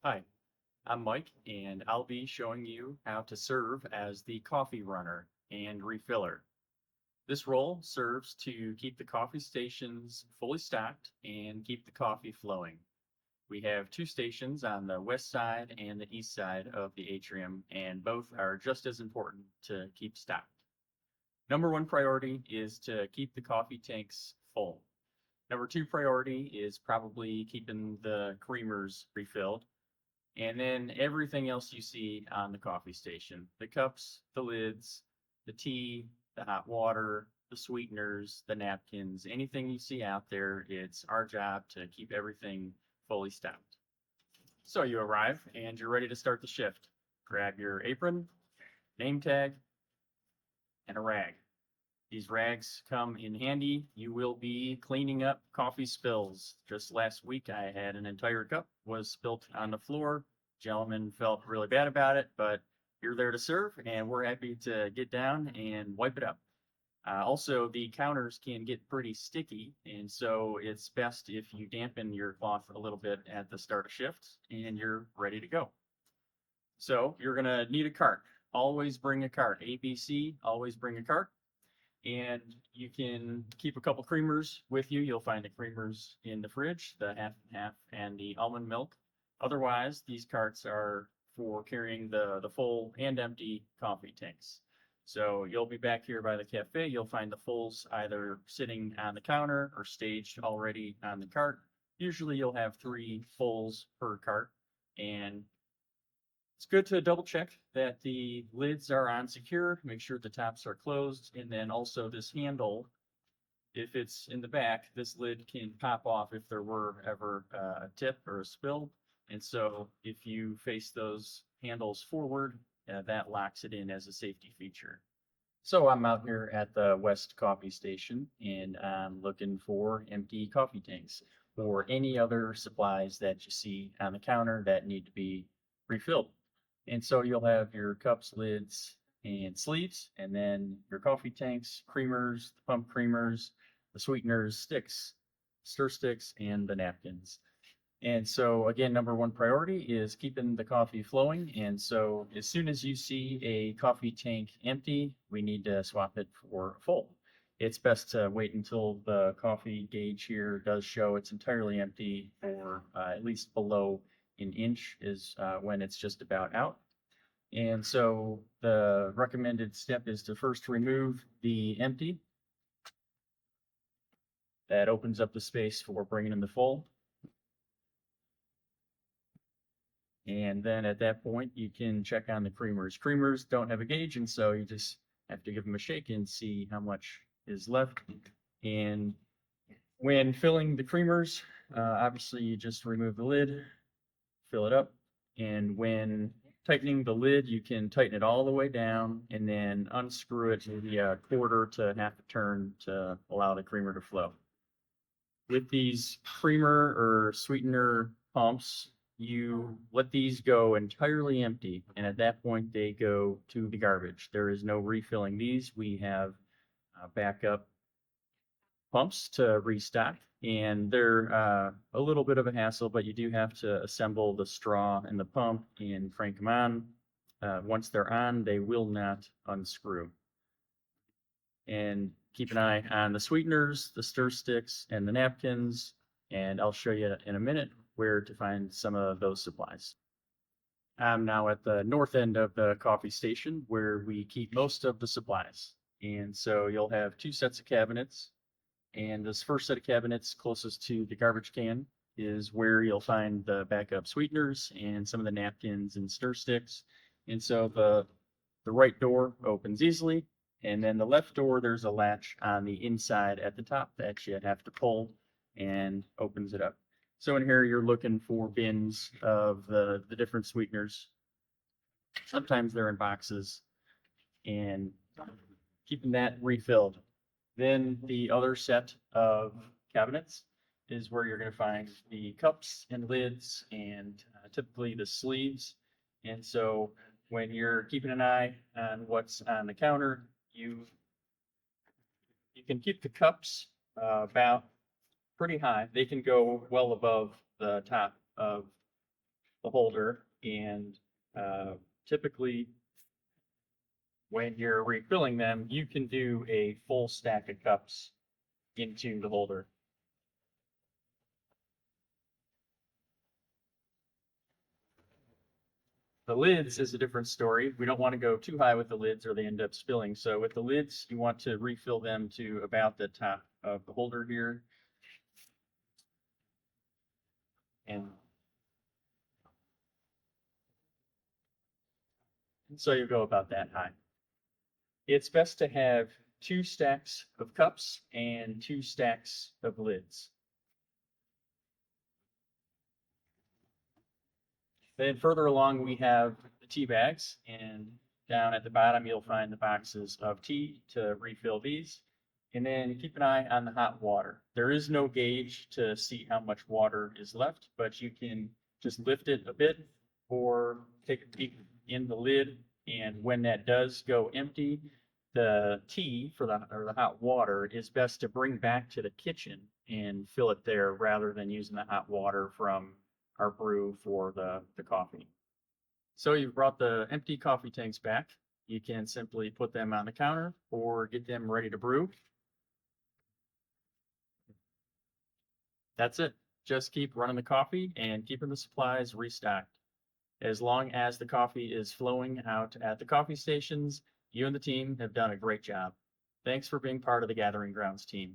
Hi, I'm Mike, and I'll be showing you how to serve as the coffee runner and refiller. This role serves to keep the coffee stations fully stocked and keep the coffee flowing. We have two stations on the west side and the east side of the atrium, and both are just as important to keep stocked. Number one priority is to keep the coffee tanks full. Number two priority is probably keeping the creamers refilled. And then everything else you see on the coffee station, the cups, the lids, the tea, the hot water, the sweeteners, the napkins, anything you see out there, it's our job to keep everything fully stocked. So you arrive and you're ready to start the shift. Grab your apron, name tag, and a rag. These rags come in handy. You will be cleaning up coffee spills. Just last week, I had an entire cup was spilt on the floor. Gentleman felt really bad about it, but you're there to serve, and we're happy to get down and wipe it up. Also, the counters can get pretty sticky, and so it's best if you dampen your cloth a little bit at the start of shift, and you're ready to go. So you're gonna need a cart. Always bring a cart. ABC, always bring a cart. And you can keep a couple creamers with you. You'll find the creamers in the fridge, the half and half and the almond milk. Otherwise, these carts are for carrying the full and empty coffee tanks. So you'll be back here by the cafe. You'll find the fulls either sitting on the counter or staged already on the cart. Usually you'll have three fulls per cart, and it's good to double check that the lids are on secure, make sure the tops are closed, and then also this handle, if it's in the back, this lid can pop off if there were ever a tip or a spill. And so if you face those handles forward, that locks it in as a safety feature. So I'm out here at the West Coffee Station and I'm looking for empty coffee tanks or any other supplies that you see on the counter that need to be refilled. And so you'll have your cups, lids, and sleeves, and then your coffee tanks, creamers, the pump creamers, the sweeteners, sticks, stir sticks, and the napkins. And so again, number one priority is keeping the coffee flowing. And so as soon as you see a coffee tank empty, we need to swap it for full. It's best to wait until the coffee gauge here does show it's entirely empty, or at least below an inch is when it's just about out. And so the recommended step is to first remove the empty. That opens up the space for bringing in the full. And then at that point, you can check on the creamers. Creamers don't have a gauge, and so you just have to give them a shake and see how much is left. And when filling the creamers, obviously you just remove the lid, fill it up, and when tightening the lid, you can tighten it all the way down and then unscrew it maybe a quarter to half a turn to allow the creamer to flow. With these creamer or sweetener pumps, you let these go entirely empty, and at that point they go to the garbage. There is no refilling these. We have backup pumps to restock, and they're a little bit of a hassle, but you do have to assemble the straw and the pump and crank them on. Once they're on, they will not unscrew. And keep an eye on the sweeteners, the stir sticks, and the napkins, and I'll show you in a minute where to find some of those supplies. I'm now at the north end of the coffee station where we keep most of the supplies. And so you'll have two sets of cabinets. And this first set of cabinets closest to the garbage can is where you'll find the backup sweeteners and some of the napkins and stir sticks. And so the right door opens easily. And then the left door, there's a latch on the inside at the top that you have to pull and opens it up. So in here, you're looking for bins of the different sweeteners. Sometimes they're in boxes, and keeping that refilled. Then the other set of cabinets is where you're going to find the cups and lids and typically the sleeves. And so when you're keeping an eye on what's on the counter, you can keep the cups about pretty high. They can go well above the top of the holder, and typically when you're refilling them, you can do a full stack of cups into the holder. The lids is a different story. We don't want to go too high with the lids or they end up spilling. So with the lids, you want to refill them to about the top of the holder here. And so you go about that high. It's best to have 2 stacks of cups and 2 stacks of lids. Then further along, we have the tea bags, and down at the bottom, you'll find the boxes of tea to refill these. And then keep an eye on the hot water. There is no gauge to see how much water is left, but you can just lift it a bit or take a peek in the lid. And when that does go empty, the tea or the hot water is best to bring back to the kitchen and fill it there rather than using the hot water from our brew for the coffee. So you've brought the empty coffee tanks back. You can simply put them on the counter or get them ready to brew. That's it. Just keep running the coffee and keeping the supplies restocked. As long as the coffee is flowing out at the coffee stations, you and the team have done a great job. Thanks for being part of the Gathering Grounds team.